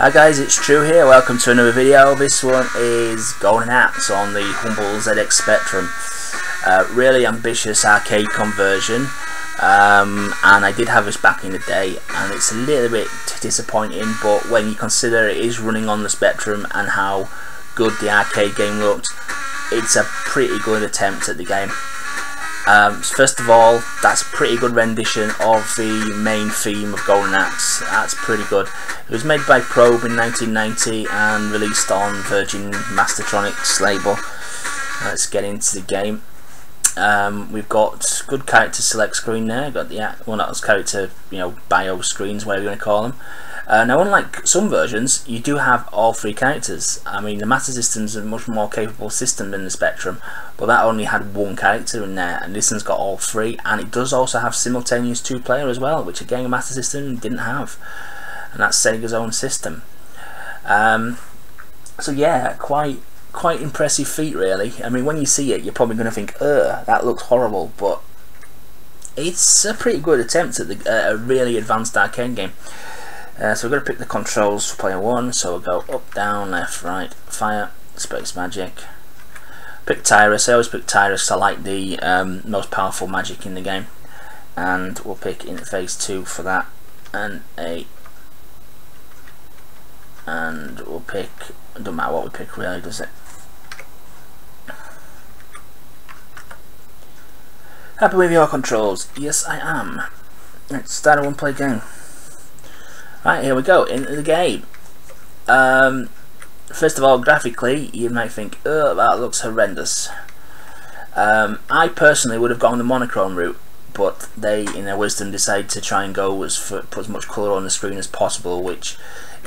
Hi guys, it's True here, welcome to another video. This one is Golden Axe on the humble ZX Spectrum. Really ambitious arcade conversion, and I did have this back in the day, and it's a little bit disappointing, but when you consider it is running on the Spectrum and how good the arcade game looked, it's a pretty good attempt at the game. First of all, that's a pretty good rendition of the main theme of Golden Axe. That's pretty good. It was made by Probe in 1990 and released on Virgin Mastertronics label. Let's get into the game. We've got good character select screen there. Got the not as character, bio screens, whatever you want to call them. Now, unlike some versions, you do have all three characters. I mean, the Master System's a much more capable system than the Spectrum, but that only had one character in there, and this one's got all three, and it does also have simultaneous two-player as well, which again, the Master System didn't have, and that's Sega's own system. So yeah, quite impressive feat, really. I mean, when you see it, you're probably going to think, "Ugh, that looks horrible," but it's a pretty good attempt at a really advanced arcade game. So we're going to pick the controls for player 1, so we'll go up, down, left, right, fire, space magic. Pick Tyrus. I always pick Tyrus because I like the most powerful magic in the game. And we'll pick interface 2 for that, and we'll pick, it doesn't matter what we pick really, does it? Happy with your controls? Yes, I am. Let's start a one-player game. Right, here we go, into the game. First of all, graphically, you might think, oh, that looks horrendous. I personally would have gone the monochrome route, but they, in their wisdom, decided to try and go put as much colour on the screen as possible, which,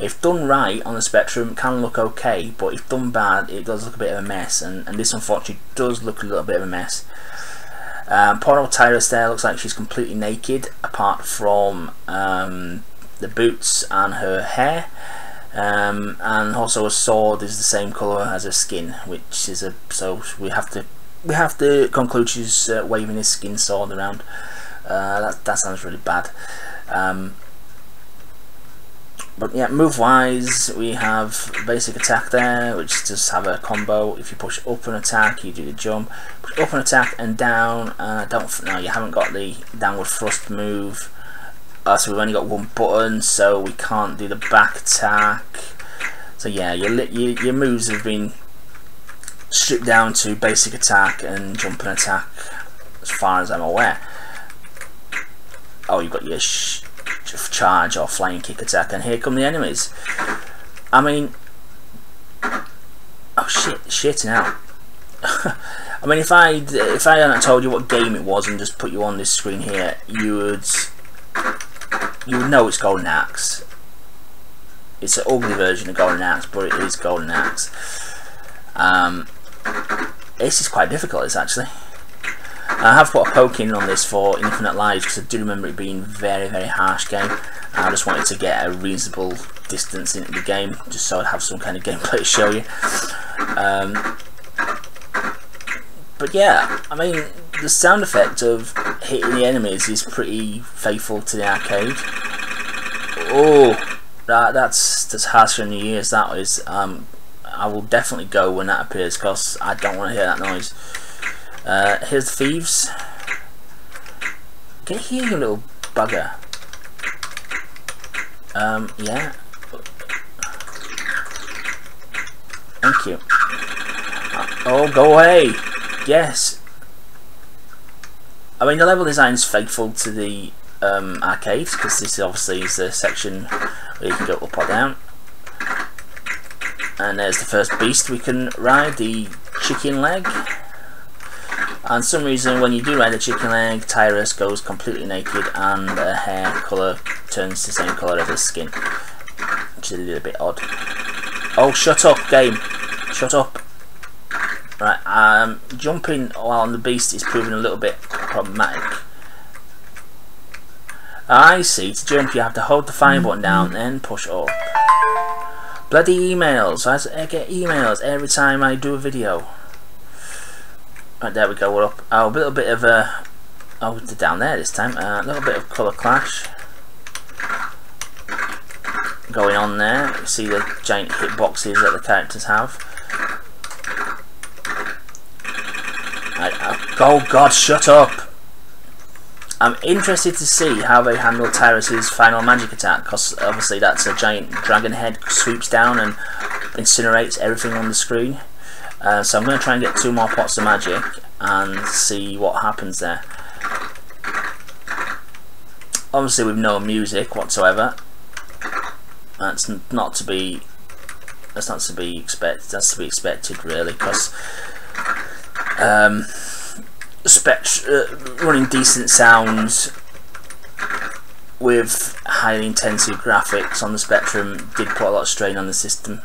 if done right on the Spectrum, can look okay, but if done bad, it does look a bit of a mess, and this unfortunately does look a little bit of a mess. Poor old Tyrus there looks like she's completely naked, apart from the boots and her hair, and also her sword is the same colour as her skin, which is so we have to conclude she's waving his skin sword around. That sounds really bad. But yeah, move wise, we have basic attack there, which does have a combo. If you push up an attack, you do the jump. Push up an attack and down. No, you haven't got the downward thrust move. So we've only got one button, so we can't do the back attack. So yeah, your moves have been stripped down to basic attack and jump and attack, as far as I'm aware. Oh, you've got your charge or flying kick attack, and here come the enemies. I mean, oh shit now. I mean, if I hadn't told you what game it was and just put you on this screen here, you would know it's Golden Axe. It's an ugly version of Golden Axe, but it is Golden Axe. This is quite difficult, this actually. I have put a poke in on this for Infinite Lives because I do remember it being a very, very harsh game. I just wanted to get a reasonable distance into the game, just so I'd have some kind of gameplay to show you. But yeah, I mean, the sound effect of hitting the enemies is pretty faithful to the arcade. Oh, that's harsher than the years, that is. I will definitely go when that appears because I don't want to hear that noise. Here's the thieves. Get here, you little bugger. Yeah. Thank you. Oh, go away. Yes. I mean, the level design is faithful to the arcades, because this obviously is the section where you can go up or down. And there's the first beast we can ride, the chicken leg. And for some reason, when you do ride the chicken leg, Tyrus goes completely naked and her hair colour turns the same colour as her skin, which is a little bit odd. Oh, shut up, game. Shut up. Right, jumping while on the beast is proving a little bit problematic. I see, to jump you have to hold the fire button down and push up. Bloody emails, I get emails every time I do a video. Right, there we go, we're up. Oh, a little bit of a... Oh, down there this time. A little bit of colour clash. going on there. You see the giant hitboxes that the characters have. Oh god, shut up! I'm interested to see how they handle Tyrus's final magic attack, because obviously that's a giant dragon head sweeps down and incinerates everything on the screen. So I'm going to try and get 2 more pots of magic and see what happens there. Obviously with no music whatsoever. That's not to be expected. That's to be expected really, because running decent sounds with highly intensive graphics on the Spectrum did put a lot of strain on the system.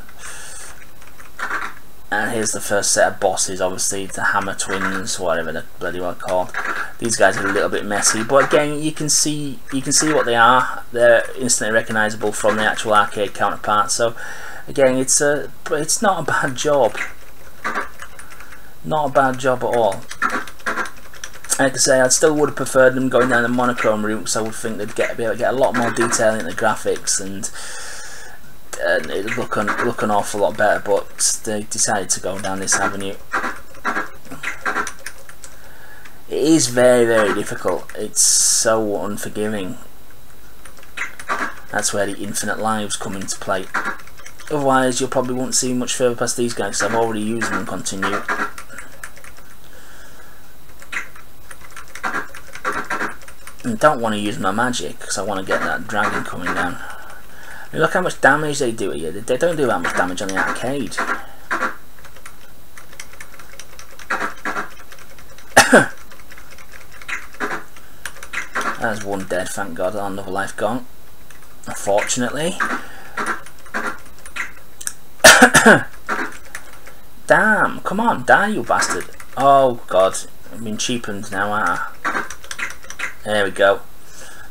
And here's the first set of bosses, obviously the Hammer Twins, whatever they're bloody well called. These guys are a little bit messy, but again you can see what they are. They're instantly recognisable from the actual arcade counterpart. So again, it's not a bad job. Not a bad job at all. Like I say, I still would have preferred them going down the monochrome route, because I would think they'd be able to get a lot more detail in the graphics and it'd look an awful lot better, but they decided to go down this avenue. It is very, very difficult. It's so unforgiving. That's where the infinite lives come into play. Otherwise, you probably won't see much further past these guys, because I've already used them and continued. I don't want to use my magic because I want to get that dragon coming down. I mean, look how much damage they do here. They don't do that much damage on the arcade. There's one dead, thank God. Another life gone, unfortunately. Damn, come on, die you bastard. Oh God, I've been cheapened now, aren't I? There we go.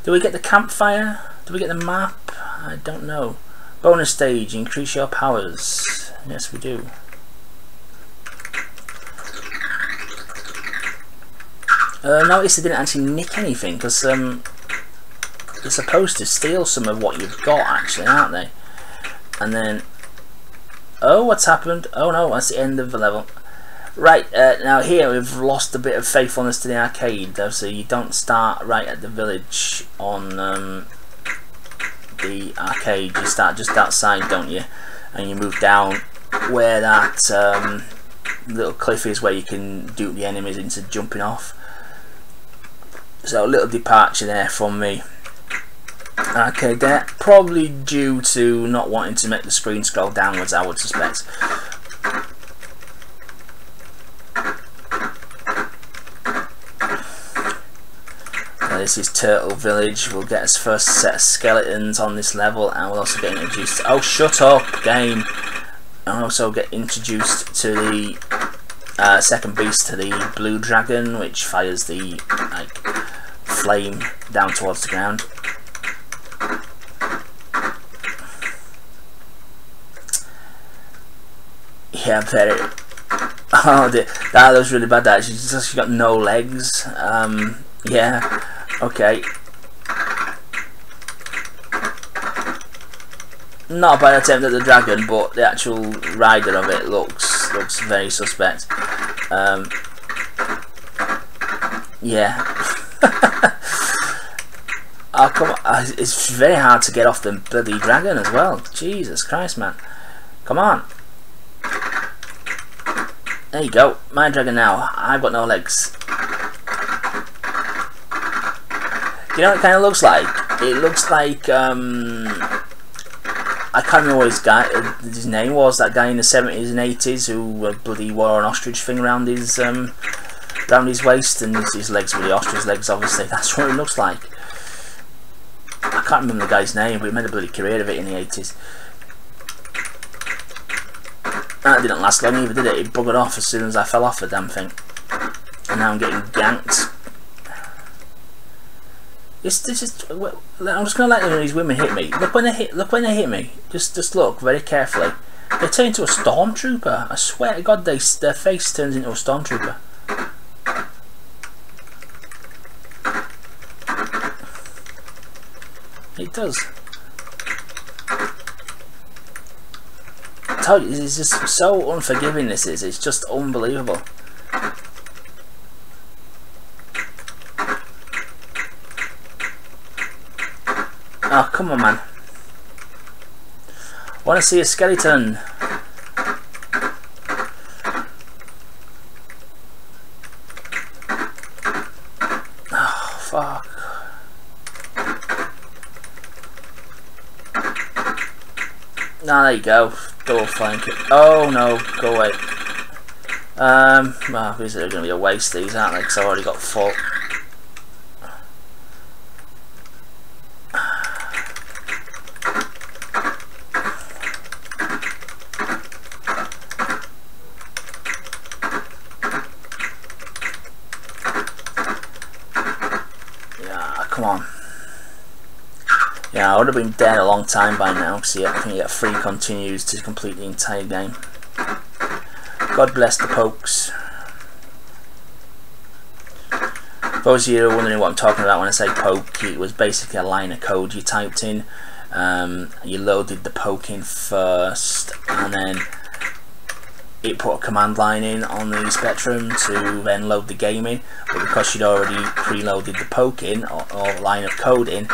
Do we get the campfire? Do we get the map? I don't know. Bonus stage, increase your powers. Yes, we do. Notice they didn't actually nick anything, because they're supposed to steal some of what you've got, actually, aren't they? And then, oh, what's happened? Oh no, that's the end of the level. Right, now here we've lost a bit of faithfulness to the arcade, though, so you don't start right at the village on the arcade. You start just outside, don't you? And you move down where that little cliff is, where you can dupe the enemies into jumping off. So a little departure there from me. Okay, there, probably due to not wanting to make the screen scroll downwards, I would suspect. This is Turtle Village. We'll get his first set of skeletons on this level, and we'll also get introduced to, oh shut up game, and also get introduced to the second beast, to the blue dragon, which fires the like flame down towards the ground. Yeah, very. Oh dear, that looks really bad. That she's got no legs. Yeah. Okay. Not a bad attempt at the dragon, but the actual rider of it looks very suspect. Yeah. Oh come on! It's very hard to get off the bloody dragon as well. Jesus Christ, man! Come on! There you go. My dragon now. I've got no legs. You know what it kind of looks like? It looks like I can't remember what his name was. That guy in the 70s and 80s who bloody wore an ostrich thing around his waist, and his legs were the ostrich legs. Obviously, that's what it looks like. I can't remember the guy's name, but he made a bloody career of it in the 80s. That didn't last long either, did it? It buggered off as soon as I fell off the damn thing, and now I'm getting ganked. I'm just gonna let these women hit me. Look when they hit me. Just look very carefully. They turn into a stormtrooper. I swear to God, their face turns into a stormtrooper. It does. I told you, it's just so unforgiving, this is. It's just unbelievable. Oh, come on, man. I want to see a skeleton. Oh, fuck. Nah, there you go. Double flank it. Oh, no. Go away. Well, these are going to be a waste, these, aren't they? Because I've already got full. Come on. Yeah, I would have been dead a long time by now, because I think you get 3 continues to complete the entire game. God bless the pokes. For those of you wondering what I'm talking about when I say poke, it was basically a line of code you typed in. You loaded the poke in first, and then it put a command line in on the Spectrum to then load the game in, but because you'd already preloaded the poke in or line of code in,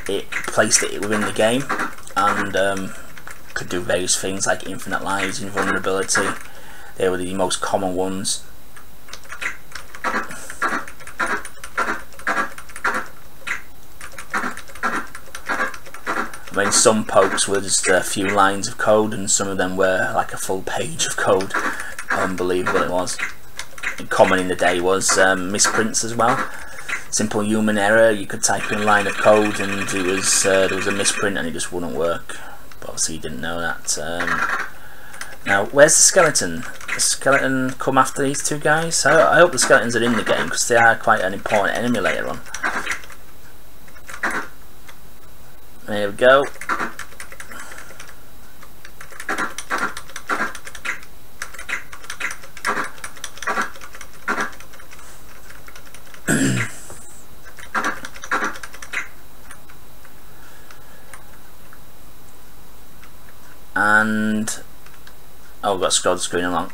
it placed it within the game and could do various things like infinite lives, invulnerability. They were the most common ones. I mean, some pokes were just a few lines of code, and some of them were like a full page of code. Unbelievable it was. And common in the day was misprints as well. Simple human error. You could type in a line of code, and it was there was a misprint, and it just wouldn't work. But obviously, you didn't know that. Now, where's the skeleton? The skeleton come after these two guys? I hope the skeletons are in the game, because they are quite an important enemy later on. There we go. And oh, I've got to scroll the screen along.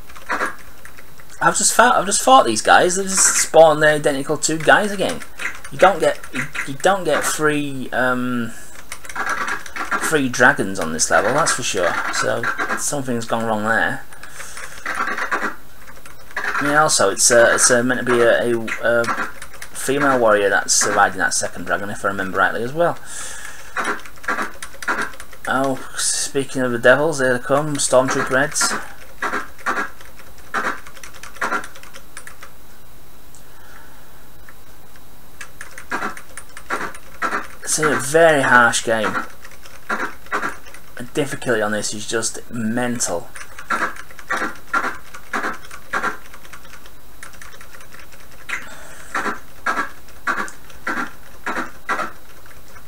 I've just fought these guys. They just spawn the identical 2 guys again. You don't get free dragons on this level, that's for sure. So something's gone wrong there. Yeah, also it's meant to be a female warrior that's riding that second dragon, if I remember rightly as well. Oh, speaking of the devils, here they come, Stormtrooper heads. It's a very harsh game. The difficulty on this is just mental.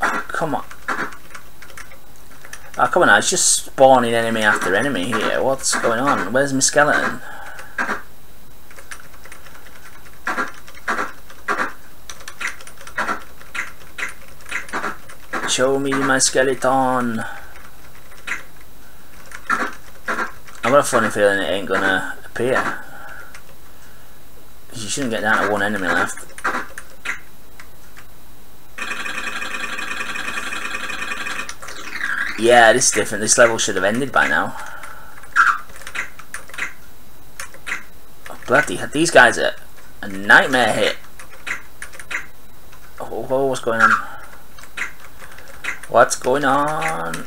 Oh, come on. Oh, come on now, it's just spawning enemy after enemy here. What's going on? Where's my skeleton? Show me my skeleton. I've got a funny feeling it ain't gonna appear. You shouldn't get down to 1 enemy left. Yeah, this is different. This level should have ended by now. Oh, bloody, these guys are a nightmare hit. Oh, what's going on? What's going on?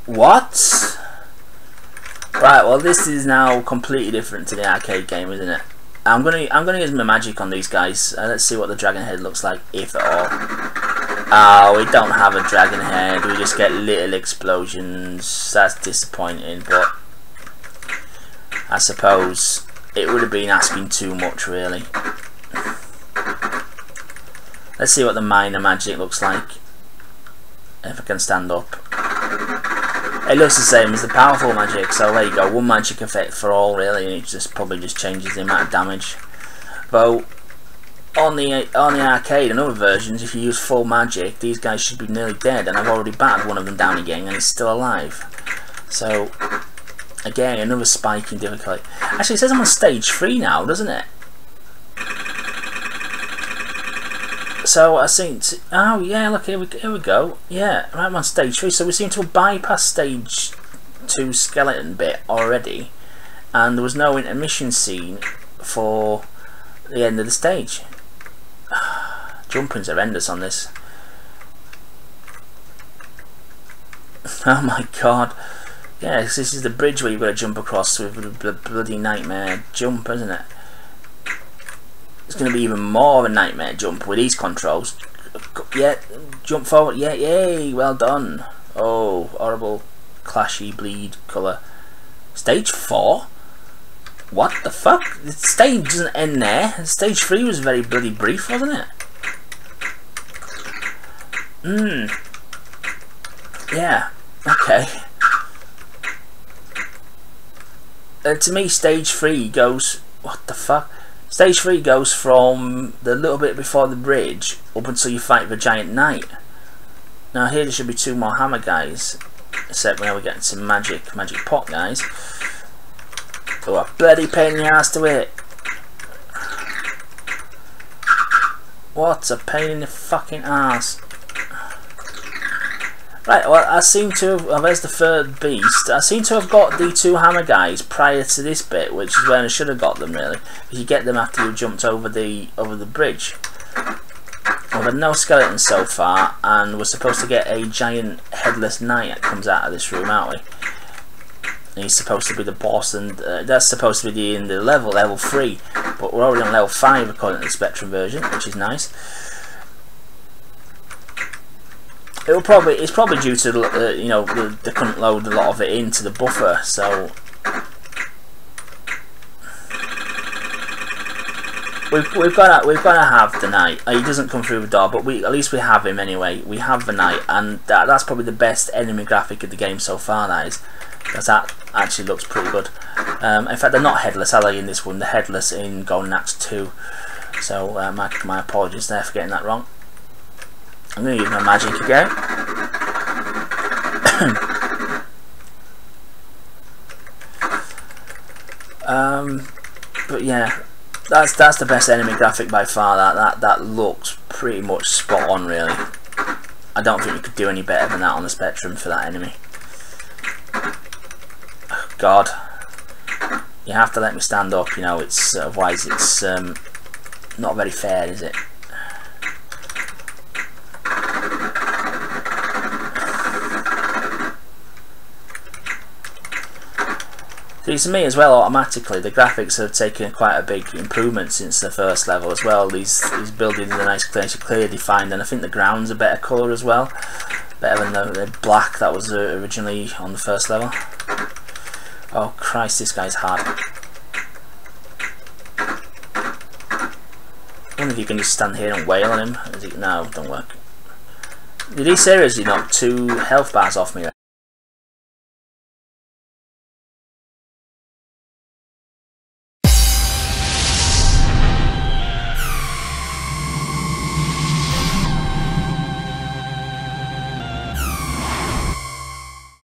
What? Right, well this is now completely different to the arcade game, isn't it? I'm gonna use my magic on these guys. Let's see what the dragon head looks like, if at all. Oh, we don't have a dragon head. We just get little explosions. That's disappointing, but I suppose it would have been asking too much, really. Let's see what the minor magic looks like. If I can stand up. It looks the same as the powerful magic, so there you go, 1 magic effect for all really, and it just probably just changes the amount of damage. Though on the arcade and other versions, if you use full magic, these guys should be nearly dead, and I've already battered one of them down again, and he's still alive. So again, another spike in difficulty. Actually, it says I'm on stage 3 now, doesn't it? So I think, oh yeah, look, here we go. Yeah, right, I'm on stage 3. So we seem to have bypassed stage 2 skeleton bit already, and there was no intermission scene for the end of the stage. Jumping's horrendous on this. Oh my god. Yes, this is the bridge where you've got to jump across with a bloody nightmare jump, isn't it? It's going to be even more of a nightmare jump with these controls. Yeah, jump forward. Yeah, yay, well done. Oh, horrible, clashy bleed colour. Stage 4? What the fuck? The stage doesn't end there. Stage 3 was very bloody brief, wasn't it? Yeah, okay. To me, stage 3 goes... What the fuck? Stage 3 goes from the little bit before the bridge up until you fight the giant knight. Now here there should be 2 more hammer guys, except when we get some magic pot guys. Oh, a bloody pain in the ass to hit. What a pain in the fucking ass. Right, well, I seem to have, well, there's the third beast. I seem to have got the 2 hammer guys prior to this bit, which is when I should have got them, really. But you get them after you jumped over the bridge. Well, there's no skeletons so far, and we're supposed to get a giant headless knight that comes out of this room, aren't we? And he's supposed to be the boss, and that's supposed to be the end of the level 3. But we're already on level 5 according to the Spectrum version, which is nice. It's probably due to you know, they couldn't load a lot of it into the buffer, so we've got to have the knight. He doesn't come through the door, but at least we have him anyway. We have the knight, and that's probably the best enemy graphic of the game so far. That is, because that actually looks pretty good. In fact, they're not headless, are they? In this one, they're headless in Golden Axe 2. So my apologies there for getting that wrong. I'm going to use my magic again. But yeah, that's the best enemy graphic by far. That looks pretty much spot on, really. I don't think you could do any better than that on the Spectrum for that enemy. Oh, God, you have to let me stand up. You know, it's otherwise it's not very fair, is it? See, to me as well, automatically the graphics have taken quite a big improvement since the first level as well. These buildings are nice, clearly defined, and I think the ground's a better colour as well, better than the black that was originally on the first level. Oh Christ, this guy's hard. I wonder if you can just stand here and wail on him. No, don't work. Did he seriously knock 2 health bars off me?